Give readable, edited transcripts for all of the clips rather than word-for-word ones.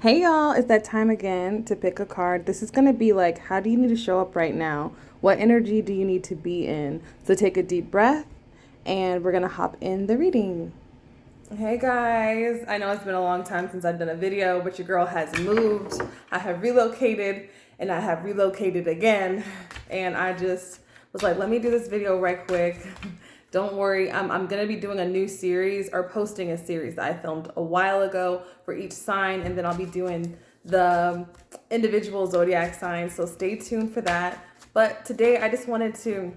Hey y'all, it's that time again to pick a card. This is going to be like, how do you need to show up right now? What energy do you need to be in? So take a deep breath and we're going to hop in the reading. Hey guys, I know it's been a long time since I've done a video, but your girl has moved. I have relocated and I have relocated again. And I just was like, let me do this video right quick. Don't worry, I'm going to be doing a new series or posting a series that I filmed a while ago for each sign. And then I'll be doing the individual zodiac signs. So stay tuned for that. But today I just wanted to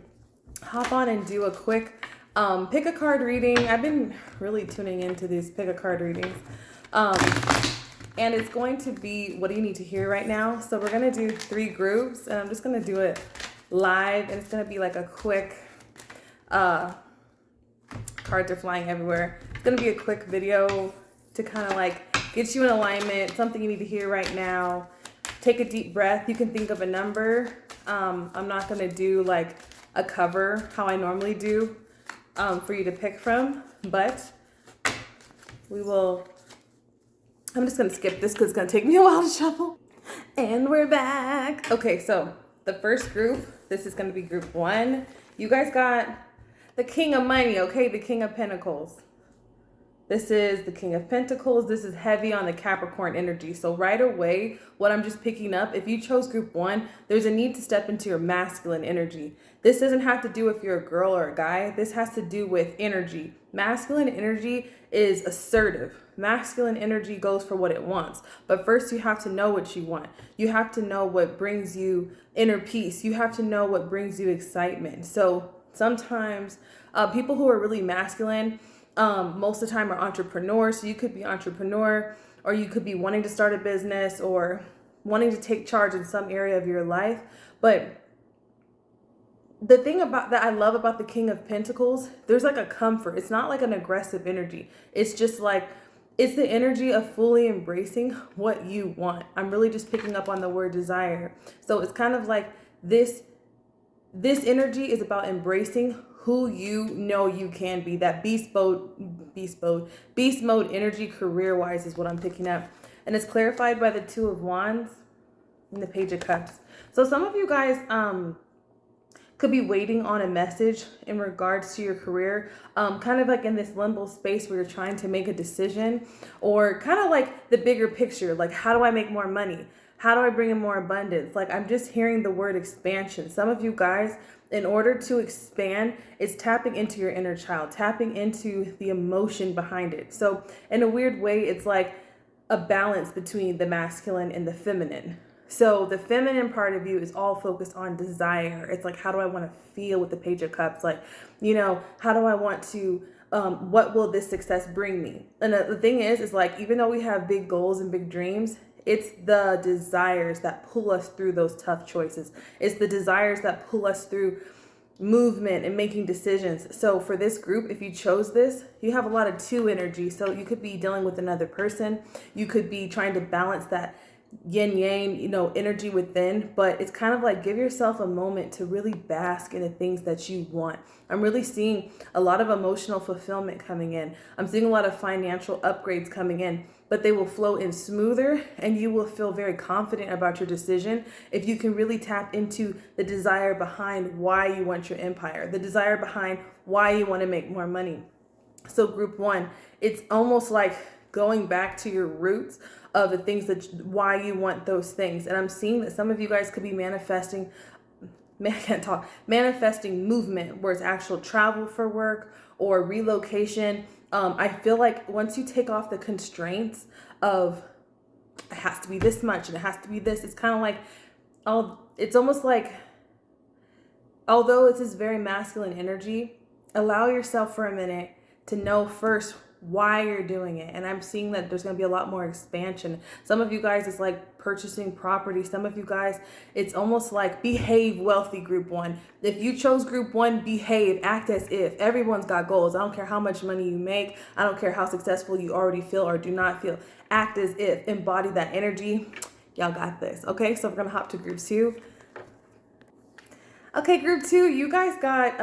hop on and do a quick pick a card reading. I've been really tuning into these pick a card readings. And it's going to be, what do you need to hear right now? So we're going to do 3 groups and I'm just going to do it live. And it's going to be like a quick, cards are flying everywhere. It's going to be a quick video to kind of like get you in alignment, something you need to hear right now. Take a deep breath. You can think of a number. I'm not going to do like a cover how I normally do for you to pick from, but we will. I'm just going to skip this because it's going to take me a while to shuffle. And we're back. Okay, so the first group, this is going to be group 1. You guys got the King of Money, okay? The King of Pentacles. This is the King of Pentacles. This is heavy on the Capricorn energy. So right away, what I'm just picking up, if you chose group 1, there's a need to step into your masculine energy. This doesn't have to do if you're a girl or a guy. This has to do with energy. Masculine energy is assertive. Masculine energy goes for what it wants. But first you have to know what you want. You have to know what brings you inner peace. You have to know what brings you excitement. So sometimes people who are really masculine, most of the time are entrepreneurs. So you could be an entrepreneur, or you could be wanting to start a business or wanting to take charge in some area of your life. But the thing about that I love about the King of Pentacles, there's like a comfort. It's not like an aggressive energy. It's just like, it's the energy of fully embracing what you want. I'm really just picking up on the word desire. So it's kind of like this energy is about embracing who you know you can be. That beast mode energy career-wise is what I'm picking up. And it's clarified by the 2 of Wands and the Page of Cups. So some of you guys could be waiting on a message in regards to your career, kind of like in this limbo space where you're trying to make a decision, or kind of like the bigger picture, like how do I make more money? How do I bring in more abundance? Like I'm just hearing the word expansion. Some of you guys, in order to expand, it's tapping into your inner child, tapping into the emotion behind it. So in a weird way, it's like a balance between the masculine and the feminine. So the feminine part of you is all focused on desire. It's like, how do I want to feel with the Page of Cups? Like, you know, how do I want to, what will this success bring me? And the thing is like, even though we have big goals and big dreams, it's the desires that pull us through those tough choices. It's the desires that pull us through movement and making decisions. So for this group, if you chose this, you have a lot of 2 energy. So you could be dealing with another person. You could be trying to balance that yin yang, you know, energy within, but it's kind of like give yourself a moment to really bask in the things that you want. I'm really seeing a lot of emotional fulfillment coming in. I'm seeing a lot of financial upgrades coming in, but they will flow in smoother and you will feel very confident about your decision if you can really tap into the desire behind why you want your empire, the desire behind why you want to make more money. So group 1, it's almost like going back to your roots of the things that why you want those things. And I'm seeing that some of you guys could be manifesting movement, where it's actual travel for work or relocation. I feel like once you take off the constraints of it has to be this much and it has to be this, it's kind of like, it's almost like, although it's this very masculine energy, allow yourself for a minute to know first why you're doing it. And I'm seeing that there's going to be a lot more expansion. Some of you guys, it's like purchasing property. Some of you guys, it's almost like behave wealthy group 1. If you chose group 1, behave, act as if. Everyone's got goals. I don't care how much money you make. I don't care how successful you already feel or do not feel. Act as if. Embody that energy. Y'all got this. Okay, so we're going to hop to group 2. Okay, group 2, you guys got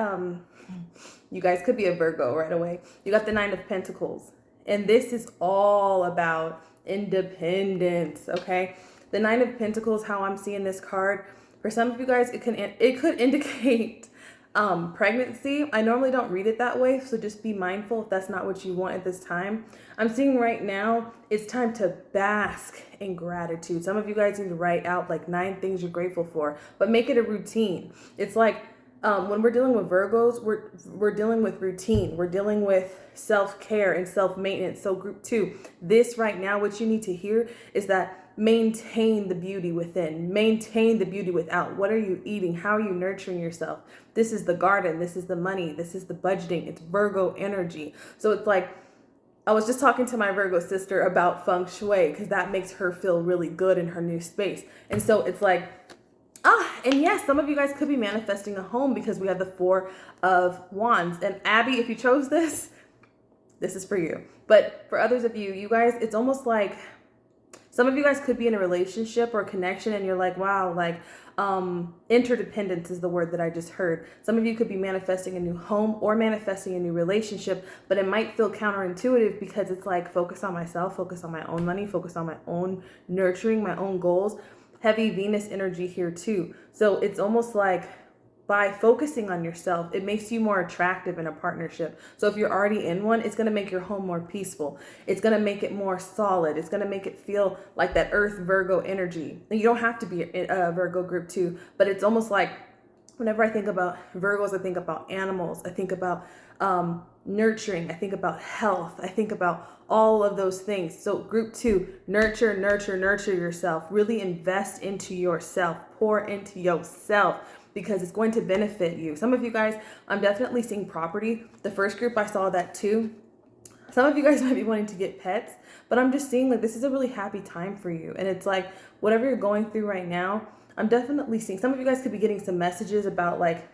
you guys could be a Virgo right away. You got the 9 of Pentacles. And this is all about independence, okay? The Nine of Pentacles, how I'm seeing this card, for some of you guys, it could indicate pregnancy. I normally don't read it that way, so just be mindful if that's not what you want at this time. I'm seeing right now it's time to bask in gratitude. Some of you guys need to write out like 9 things you're grateful for, but make it a routine. It's like when we're dealing with Virgos, we're dealing with routine. We're dealing with self-care and self-maintenance. So group 2, this right now, what you need to hear is that maintain the beauty within, maintain the beauty without. What are you eating? How are you nurturing yourself? This is the garden. This is the money. This is the budgeting. It's Virgo energy. So it's like, I was just talking to my Virgo sister about feng shui because that makes her feel really good in her new space. And so it's like, and yes, some of you guys could be manifesting a home because we have the 4 of Wands. And Abby, if you chose this is for you. But for others of you, you guys, it's almost like some of you guys could be in a relationship or a connection and you're like, wow, like interdependence is the word that I just heard. Some of you could be manifesting a new home or manifesting a new relationship, but it might feel counterintuitive because it's like focus on myself, focus on my own money, focus on my own nurturing, my own goals. Heavy Venus energy here too. So it's almost like by focusing on yourself, it makes you more attractive in a partnership. So if you're already in one, it's going to make your home more peaceful. It's going to make it more solid. It's going to make it feel like that Earth Virgo energy. And you don't have to be a Virgo group 2, but it's almost like whenever I think about Virgos, I think about animals. I think about nurturing. I think about health. I think about all of those things. So group 2, nurture, nurture, nurture yourself. Really invest into yourself. Pour into yourself, because it's going to benefit you. Some of you guys, I'm definitely seeing property. The first group, I saw that too. Some of you guys might be wanting to get pets, but I'm just seeing like this is a really happy time for you. And it's like whatever you're going through right now, I'm definitely seeing some of you guys could be getting some messages about like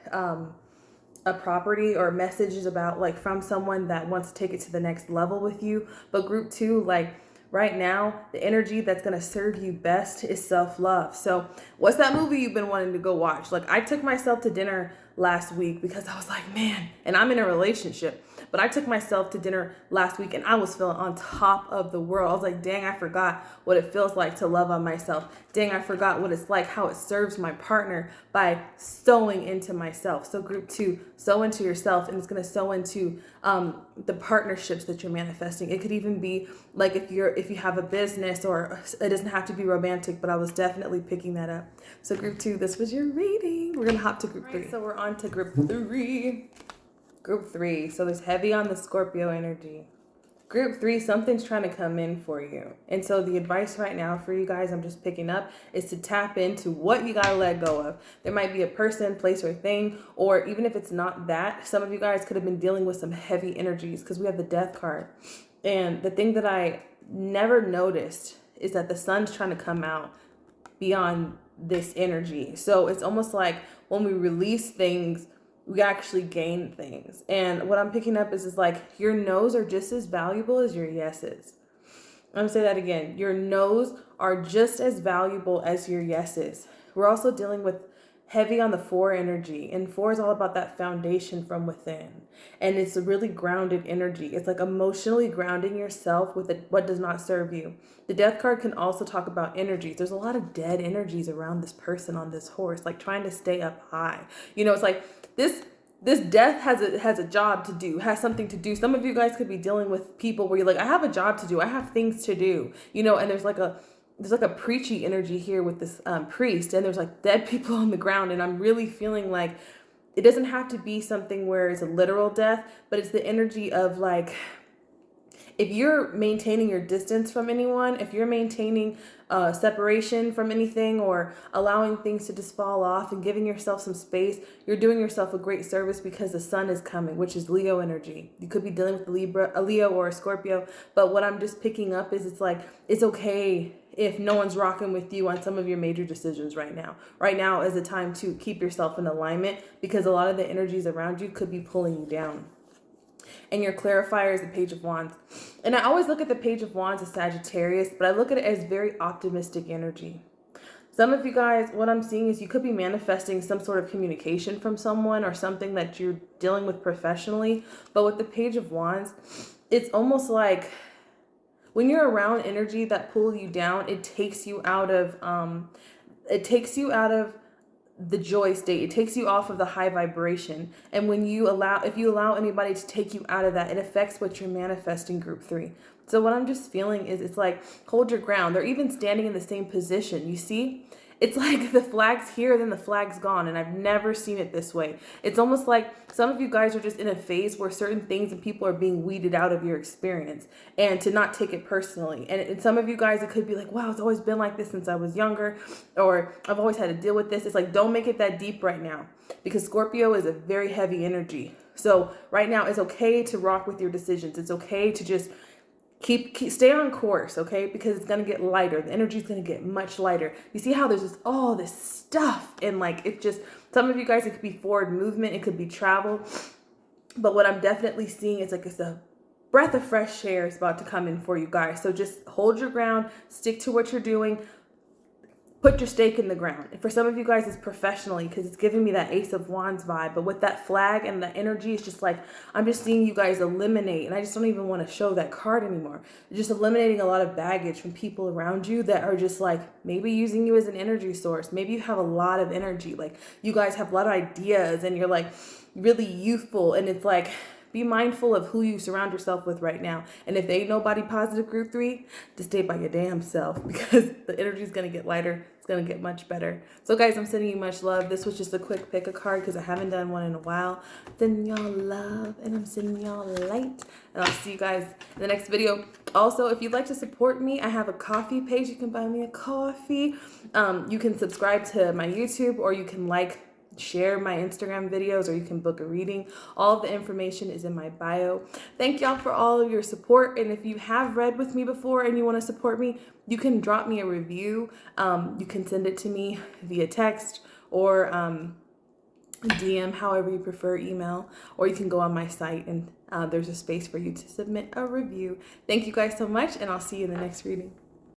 a property or messages about like from someone that wants to take it to the next level with you. But group 2, like right now, the energy that's going to serve you best is self-love. So what's that movie you've been wanting to go watch? Like I took myself to dinner last week because I was like, man, and I'm in a relationship, but I took myself to dinner last week and I was feeling on top of the world. I was like, dang, I forgot what it feels like to love on myself. Dang, I forgot what it's like, how it serves my partner by sewing into myself. So group 2, sew into yourself, and it's going to sew into the partnerships that you're manifesting. It could even be like if you have a business, or it doesn't have to be romantic, but I was definitely picking that up. So group 2, this was your reading. We're going to hop to group 3. So we're on to group 3. Group 3. So there's heavy on the Scorpio energy. Group 3, something's trying to come in for you. And so the advice right now for you guys, I'm just picking up, is to tap into what you got to let go of. There might be a person, place, or thing, or even if it's not that, some of you guys could have been dealing with some heavy energies because we have the Death card. And the thing that I never noticed is that the sun's trying to come out beyond this energy. So it's almost like when we release things, we actually gain things. And what I'm picking up is like your no's are just as valuable as your yeses. I'm gonna say that again. Your no's are just as valuable as your yeses. We're also dealing with heavy on the 4 energy, and 4 is all about that foundation from within. And it's a really grounded energy. It's like emotionally grounding yourself with what does not serve you. The Death card can also talk about energies. There's a lot of dead energies around this person on this horse, like trying to stay up high. You know, it's like this death has a job to do, has something to do. Some of you guys could be dealing with people where you're like, I have a job to do, I have things to do, you know, and there's like a preachy energy here with this priest, and there's like dead people on the ground. And I'm really feeling like it doesn't have to be something where it's a literal death, but it's the energy of like, if you're maintaining your distance from anyone, if you're maintaining separation from anything, or allowing things to just fall off and giving yourself some space, you're doing yourself a great service, because the sun is coming, which is Leo energy. You could be dealing with a Leo or a Scorpio, but what I'm just picking up is it's like, it's okay if no one's rocking with you on some of your major decisions right now. Right now is the time to keep yourself in alignment, because a lot of the energies around you could be pulling you down. And your clarifier is the Page of Wands. And I always look at the Page of Wands as Sagittarius, but I look at it as very optimistic energy. Some of you guys, what I'm seeing is you could be manifesting some sort of communication from someone, or something that you're dealing with professionally. But with the Page of Wands, it's almost like when you're around energy that pull you down, it takes you out of the joy state. It takes you off of the high vibration. And if you allow anybody to take you out of that, it affects what you're manifesting, group 3. So what I'm just feeling is, it's like, hold your ground. They're even standing in the same position. You see? It's like the flag's here, then the flag's gone. And I've never seen it this way. It's almost like some of you guys are just in a phase where certain things and people are being weeded out of your experience, and to not take it personally. And some of you guys, it could be like, wow, it's always been like this since I was younger, or I've always had to deal with this. It's like, don't make it that deep right now, because Scorpio is a very heavy energy. So right now it's okay to rock with your decisions. It's okay to just stay on course, okay? Because it's gonna get lighter. The energy is gonna get much lighter. You see how there's just all this stuff, and like, it just, some of you guys, it could be forward movement, it could be travel, but what I'm definitely seeing is like, it's a breath of fresh air is about to come in for you guys. So just hold your ground, stick to what you're doing. Put your stake in the ground. And for some of you guys, it's professionally, because it's giving me that Ace of Wands vibe. But with that flag and the energy, it's just like, I'm just seeing you guys eliminate. And I just don't even want to show that card anymore. You're just eliminating a lot of baggage from people around you that are just like, maybe using you as an energy source. Maybe you have a lot of energy. Like, you guys have a lot of ideas, and you're like really youthful. And it's like, be mindful of who you surround yourself with right now. And if they ain't nobody positive, group 3, just stay by your damn self, because the energy is going to get lighter. It's going to get much better. So guys, I'm sending you much love. This was just a quick pick a card, because I haven't done one in a while. Sending y'all love, and I'm sending y'all light. And I'll see you guys in the next video. Also, if you'd like to support me, I have a coffee page. You can buy me a coffee. You can subscribe to my YouTube, or you can share my Instagram videos, or you can book a reading. All of the information is in my bio. Thank y'all for all of your support. And if you have read with me before and you want to support me, you can drop me a review. You can send it to me via text, or DM, however you prefer, email, or you can go on my site, and there's a space for you to submit a review. Thank you guys so much, and I'll see you in the next reading.